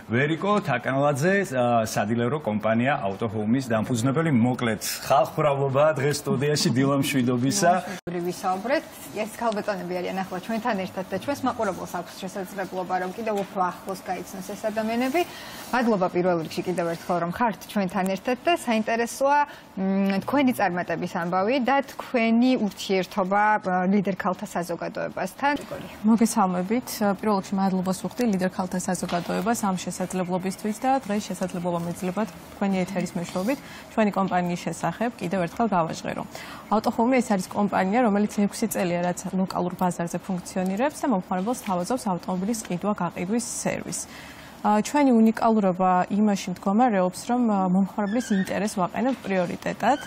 ვერიკო თაკანლაძე, სადილერო კომპანია AutoHome-ის დამფუძნებელი, მოკლედ ხალხმრავლობაა დღეს სტუდიაში დილა მშვიდობისა. ვისაუბრეთ, ეს ქალბატონები არიან ახლა ჩვენთან ერთად და ჩვენს მაყურებელს აქვს შესაძლებლობა რომ კიდევ უფრო ახლოს გაიცნოს ეს ადამიანები. მადლობა პირველ რიგში კიდევ ერთხელ რომ ხართ ჩვენთან ერთად და საინტერესოა თქვენი წარმატების ამბავი და თქვენი ურთიერთობა ლიდერ ქალთა საზოგადოებასთან. მოგესალმებით. პირველ რიგში მადლობას ვუხდი ლიდერ ქალთა საზოგადოებას ამ შესაძლებლობისთვის და დღეს შესაძლებლობა მეძლებათ თქვენი ეთერის მეშვეობით ჩვენი კომპანიის შესახებ კიდევ ერთხელ გავაჟღერო. AutoHome ეს არის კომპანია, რომელიც 6 წელია რაც ლოკალურ ბაზარზე ფუნქციონირებს და მომხმარებელს თავაზობს ავტომობილის ყიდვა-გაყიდვის სერვისს. ჩვენი უნიკალურობა იმაში მდგომარეობს, რომ მომხმარებლის ინტერესს ვაყენებთ პრიორიტეტად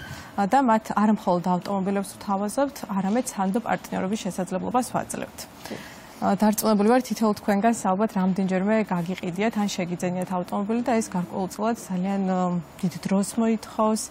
და მათ არა მხოლოდ ავტომობილებს ვთავაზობთ, არამედ სანდო პარტნიორობის შესაძლებლობას ვაძლევთ. დარწმუნებული ვარ, თითოეულ თქვენგანს ალბათ რამდენჯერმე გაგიყიდიათ ან შეგიძენიათ ავტომობილი და ეს გარკვეულწილად ძალიან დიდ დროს მოითხოვს.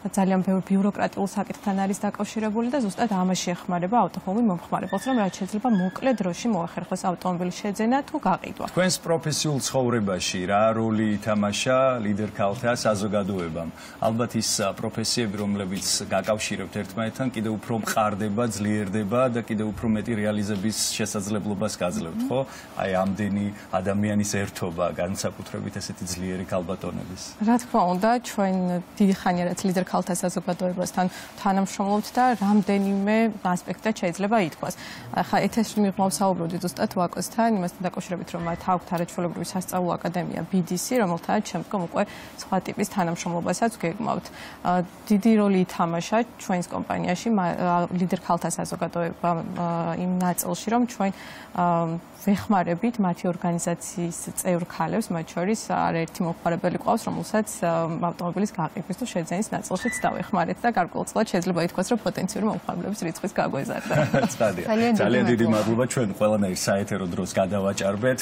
ძალიან ბევრ ბიუროკრატიულ საკითხთან არის დაკავშირებული და ზუსტად ამაში ეხმარება AutoHome მომხმარებელს, რომ რაც შეიძლება მოკლე დროში მოახერხოს ავტომობილის შეძენა თუ გაყიდვა. თქვენს პროფესიულ ცხოვრებაში რა როლი ითამაშა ლიდერ ქალთა საზოგადოებამ? ალბათ ის პროფესიები, რომლებიც გაკავშირებთ ერთმანეთთან, კიდევ უფრო მყარდება, ძლიერდება და კიდევ უფრო მეტი რეალიზების შესაძლებლობას გაძლევთ, ხო? აი ამდენი ადამიანის ერთობა, განსაკუთრებით ესეთი ძლიერი ქალბატონების. რა თქმა უნდა, ჩვენ დიდი ხანია რაც ლიდერ ქალთა საზოგადოებასთან თანამშრომლობთ და რამდენიმე ასპექტად შეიძლება ითქვას. ახლა ეთერში მივსაუბრობთ ზუსტად ვაკოსთან, იმასთან დაკავშირებით, რომ მათ აქვთ არაჩვეულებრივი სასწავლო აკადემია BDC, რომელთანაც შემდგომ უკვე სხვა ტიპის თანამშრომლობასაც გეგმავთ. დიდი როლი ითამაშა ჩვენს კომპანიაში ლიდერ ქალთა საზოგადოებამ იმ ნაწილში, რომ ჩვენ ვეხმარებით მათი ორგანიზაციის წევრ ქალებს, მათ შორის არაერთი მომხმარებელი ყავს, რომელსაც ავტომობილის გაყიდვის თუ შეძენის ნაწილშიც დავეხმარეთ და გარკვეულწილად შეიძლება ითქვას, რომ პოტენციური მომხმარებლების რიცხვიც გაგვეზარდა. ძალიან დიდი მადლობა, ჩვენ ყველანაირ საეთერო დროს გადავაჭარბეთ.